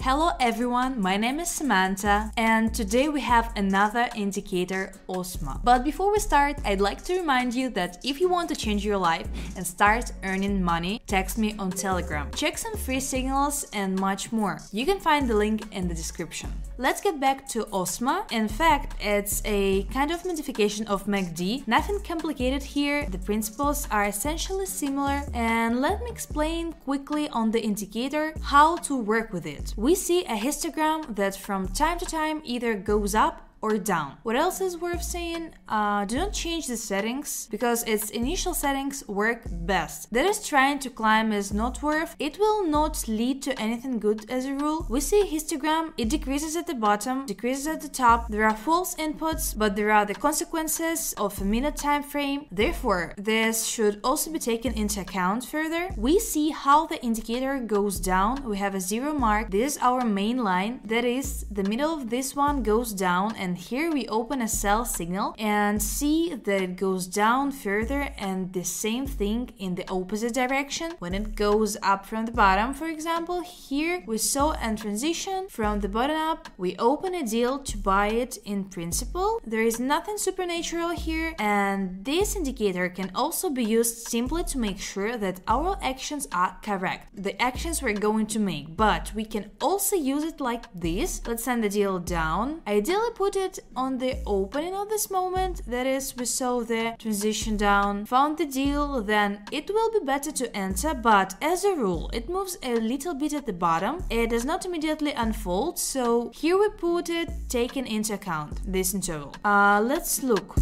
Hello everyone, my name is Samantha and today we have another indicator, OSMA. But before we start, I'd like to remind you that if you want to change your life and start earning money, text me on Telegram. Check some free signals and much more. You can find the link in the description. Let's get back to OSMA. In fact, it's a kind of modification of MACD. Nothing complicated here, the principles are essentially similar, and let me explain quickly on the indicator how to work with it. We see a histogram that from time to time either goes up or down. What else is worth saying? Do not change the settings because its initial settings work best. That is, trying to climb is not worth. It will not lead to anything good as a rule. We see a histogram, it decreases at the bottom, decreases at the top. There are false inputs, but there are the consequences of a minute time frame. Therefore, this should also be taken into account further. We see how the indicator goes down. We have a 0 mark. This is our main line. That is, the middle of this one goes down, and here we open a sell signal and see that it goes down further, and the same thing in the opposite direction when it goes up from the bottom. For example, here we saw a transition from the bottom up. We open a deal to buy it in principle. There is nothing supernatural here, and this indicator can also be used simply to make sure that our actions are correct, the actions we're going to make. But we can also use it like this. Let's send the deal down. Ideally put it on the opening of this moment, that is, we saw the transition down, found the deal, then it will be better to enter, but as a rule it moves a little bit at the bottom, it does not immediately unfold, so here we put it taking into account this interval. Let's look.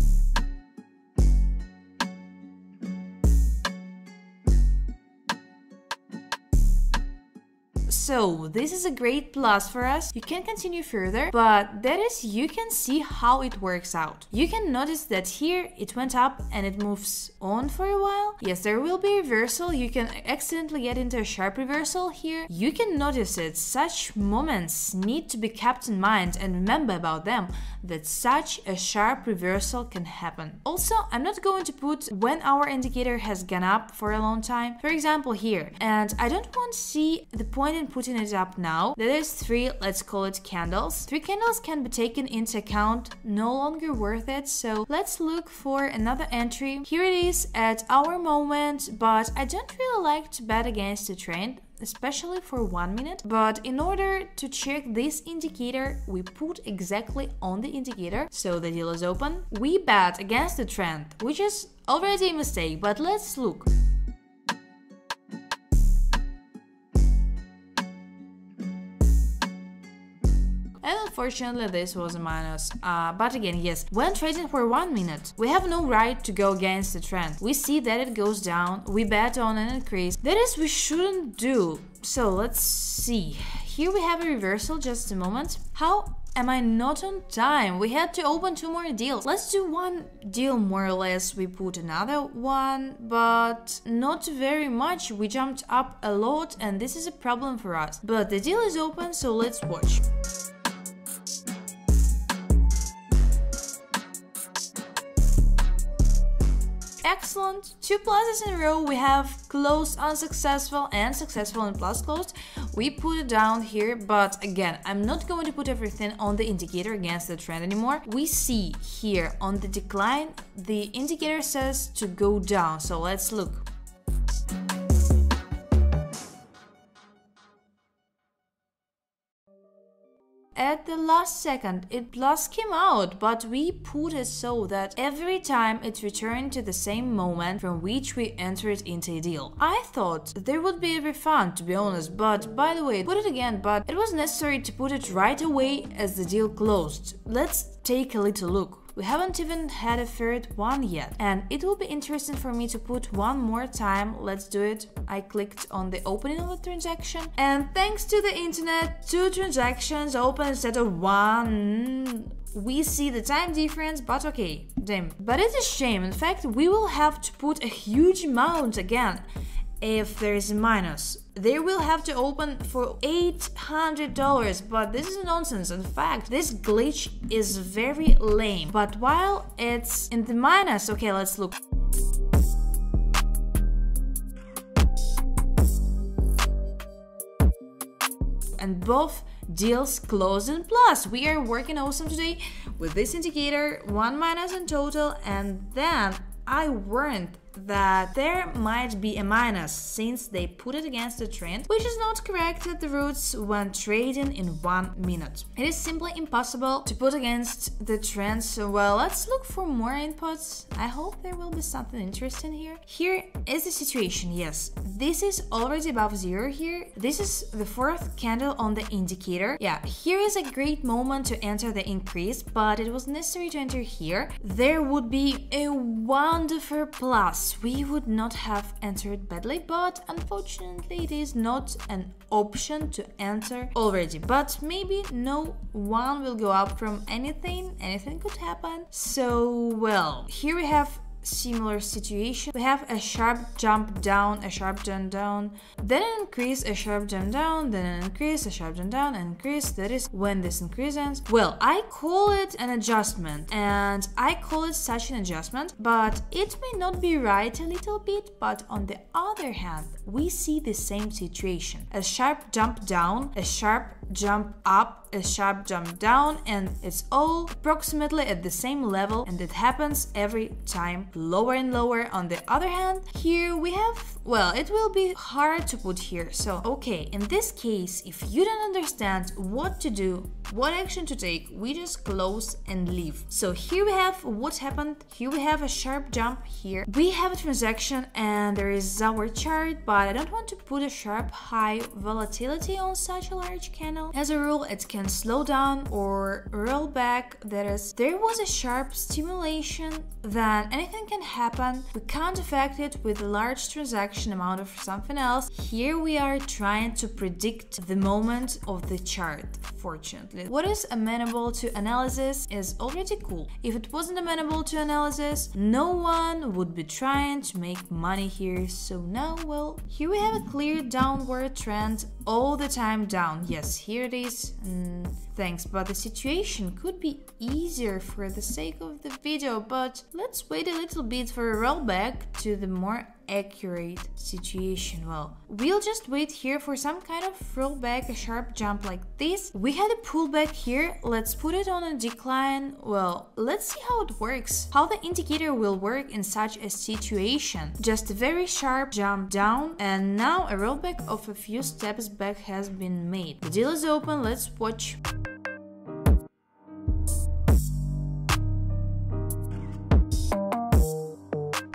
So this is a great plus for us. You can continue further, but that is, you can see how it works out. You can notice that here it went up and it moves on for a while. Yes, there will be a reversal. You can accidentally get into a sharp reversal here. You can notice it. Such moments need to be kept in mind and remember about them, that such a sharp reversal can happen. Also, I'm not going to put when our indicator has gone up for a long time. For example, here, and I don't want to see the point in putting it up now. That is 3, let's call it candles. 3 candles can be taken into account, no longer worth it. So let's look for another entry. Here it is at our moment, but I don't really like to bet against the trend, especially for 1 minute. But in order to check this indicator, we put exactly on the indicator, so the deal is open. We bet against the trend, which is already a mistake, but let's look. And unfortunately this was a minus, but again, yes, when trading for 1 minute, we have no right to go against the trend. We see that it goes down, we bet on an increase. That is, we shouldn't do. So let's see, here we have a reversal, just a moment. How am I not on time? We had to open 2 more deals. Let's do 1 deal more or less. We put another one, but not very much. We jumped up a lot and this is a problem for us. But the deal is open, so let's watch. Excellent, 2 pluses in a row. We have closed unsuccessful and successful and plus closed. We put it down here, but again, I'm not going to put everything on the indicator against the trend anymore. We see here on the decline, the indicator says to go down, so let's look. At the last second, it plus came out, but we put it so that every time it returned to the same moment from which we entered into a deal. I thought there would be a refund, to be honest, but by the way, put it again, but it was necessary to put it right away as the deal closed. Let's take a little look. We haven't even had a third one yet, and it will be interesting for me to put 1 more time. Let's do it. I clicked on the opening of the transaction, and thanks to the internet, 2 transactions open instead of 1. We see the time difference, but okay, damn. But it's a shame. In fact, we will have to put a huge amount again. If there is a minus, they will have to open for $800, but this is nonsense. In fact, this glitch is very lame. But while it's in the minus, okay, let's look. and both deals closed in plus. We are working awesome today with this indicator, 1 minus in total, and then I warned that there might be a minus since they put it against the trend, which is not correct at the roots when trading in 1 minute. It is simply impossible to put against the trend, so well, let's look for more inputs. I hope there will be something interesting here. Here is the situation, yes, this is already above zero here. This is the 4th candle on the indicator. Yeah, here is a great moment to enter the increase, but it was necessary to enter here. There would be a wonderful plus. We would not have entered badly, but unfortunately it is not an option to enter already. But maybe no one will go up from anything could happen. So well, here we have similar situation. We have a sharp jump down, a sharp jump down, then an increase, a sharp jump down, then an increase, a sharp jump down, an increase. That is when this increase ends. Well, I call it an adjustment, and I call it such an adjustment, but it may not be right a little bit. But on the other hand, we see the same situation: a sharp jump down, a sharp jump up, a sharp jump down, and it's all approximately at the same level, and it happens every time, lower and lower. On the other hand, here we have, well, it will be hard to put here. So okay, in this case, if you don't understand what to do, what action to take, we just close and leave. So here we have what happened. Here we have a sharp jump. Here we have a transaction, and there is our chart, but I don't want to put a sharp high volatility on such a large candle. As a rule, it can slow down or roll back. That is, there was a sharp stimulation, then anything can happen. We can't affect it with a large transaction amount of something else. Here we are trying to predict the moment of the chart, fortunately. What is amenable to analysis is already cool. If it wasn't amenable to analysis, no one would be trying to make money here. So now, well, here we have a clear downward trend all the time down. Yes, here it is. Thanks, but the situation could be easier for the sake of the video, but let's wait a little bit for a rollback to the more accurate situation. Well, we'll just wait here for some kind of rollback, a sharp jump like this. We had a pullback here. Let's put it on a decline. Well, let's see how it works, how the indicator will work in such a situation. Just a very sharp jump down, and now a rollback of a few steps back has been made. The deal is open. Let's watch.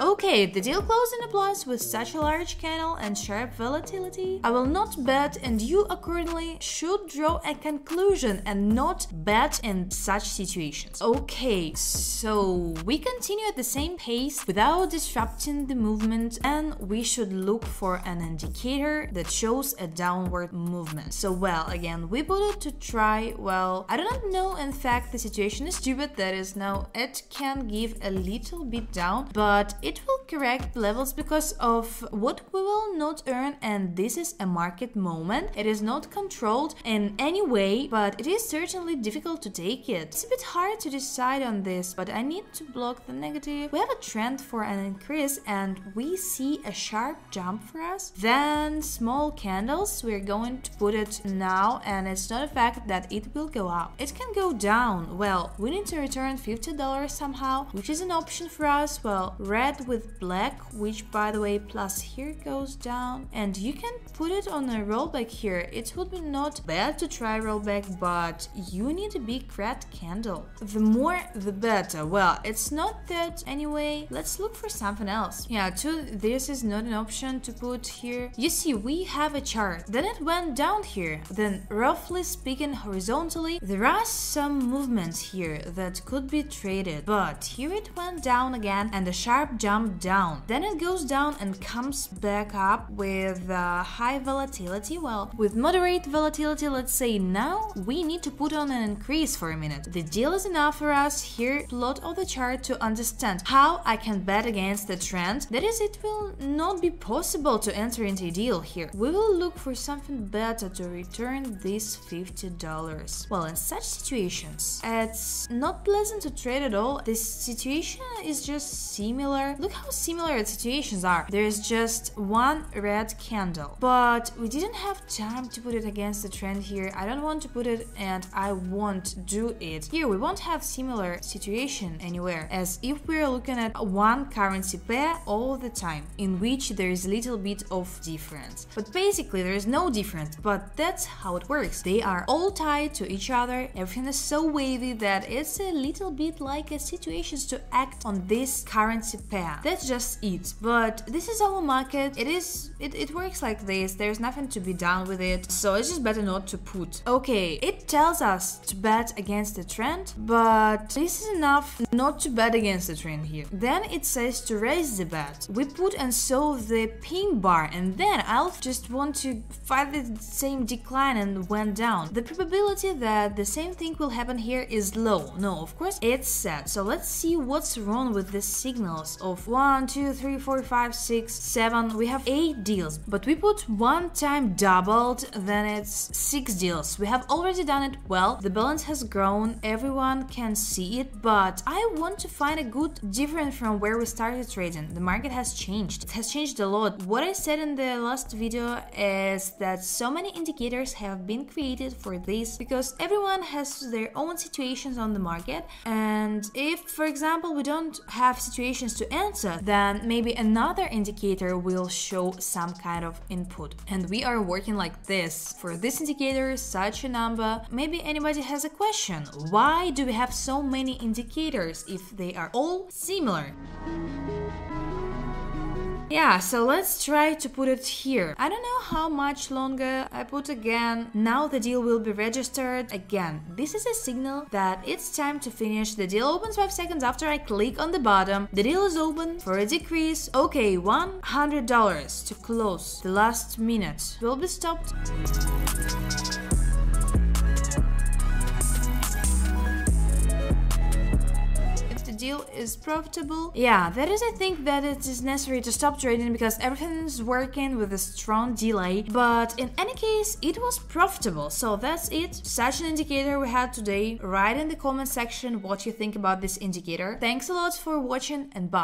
Okay, the deal closed in a plus with such a large candle and sharp volatility. I will not bet, and you accordingly should draw a conclusion and not bet in such situations. Okay, so we continue at the same pace without disrupting the movement, and we should look for an indicator that shows a downward movement. So well, again, we put it to try. Well, I do not know, in fact the situation is stupid. That is, now it can give a little bit down, but it will correct levels because of what we will not earn, and this is a market moment. It is not controlled in any way, but it is certainly difficult to take it. It's a bit hard to decide on this, but I need to block the negative. We have a trend for an increase, and we see a sharp jump for us. Then small candles, we're going to put it now, and it's not a fact that it will go up. It can go down. Well, we need to return $50 somehow, which is an option for us. Well, red with black, which by the way plus here goes down, and you can put it on a rollback here. It would be not bad to try rollback, but you need a big red candle. The more the better. Well, it's not that anyway. Let's look for something else. Yeah, this is not an option to put here. You see, we have a chart, then it went down here, then roughly speaking horizontally there are some movements here that could be traded, but here it went down again and a sharp jump down. Then it goes down and comes back up with high volatility. Well, with moderate volatility, let's say. Now we need to put on an increase for a minute. The deal is enough for us. Here, plot of the chart to understand how I can bet against the trend. That is, it will not be possible to enter into a deal here. We will look for something better to return this $50. Well, in such situations, it's not pleasant to trade at all. This situation is just similar. Look how similar situations are. There's just one red candle, but we didn't have time to put it against the trend here. I don't want to put it and I won't do it. Here we won't have similar situation anywhere, as if we're looking at one currency pair all the time, in which there is a little bit of difference. But basically there is no difference, but that's how it works. They are all tied to each other, everything is so wavy that it's a little bit like a situation to act on this currency pair. That's just it. But this is our market, it works like this, there's nothing to be done with it, so it's just better not to put. Okay, it tells us to bet against the trend, but this is enough not to bet against the trend here. Then it says to raise the bet. We put and saw the pink bar, and then I'll just want to fight the same decline and went down. The probability that the same thing will happen here is low. No, of course it's set. So let's see what's wrong with the signals of 1, 2, 3, 4, 5, 6, 7. We have 8 deals, but we put one time doubled, then it's 6 deals. We have already done it well. The balance has grown, everyone can see it, but I want to find a good difference from where we started trading. The market has changed. It has changed a lot. What I said in the last video is that so many indicators have been created for this because everyone has their own situations on the market, and if, for example, we don't have situations to answer, then maybe another indicator will show some kind of input. And we are working like this. For this indicator, such a number. Maybe anybody has a question. Why do we have so many indicators if they are all similar? Yeah, so let's try to put it here. I don't know how much longer I put again. Now the deal will be registered again. This is a signal that it's time to finish. The deal opens 5 seconds after I click on the bottom. The deal is open for a decrease. Okay, $100 to close. The last minute will be stopped. Deal is profitable. Yeah, that is, I think that it is necessary to stop trading because everything is working with a strong delay, but in any case it was profitable. So that's it, such an indicator we had today. Write in the comment section what you think about this indicator. Thanks a lot for watching and bye.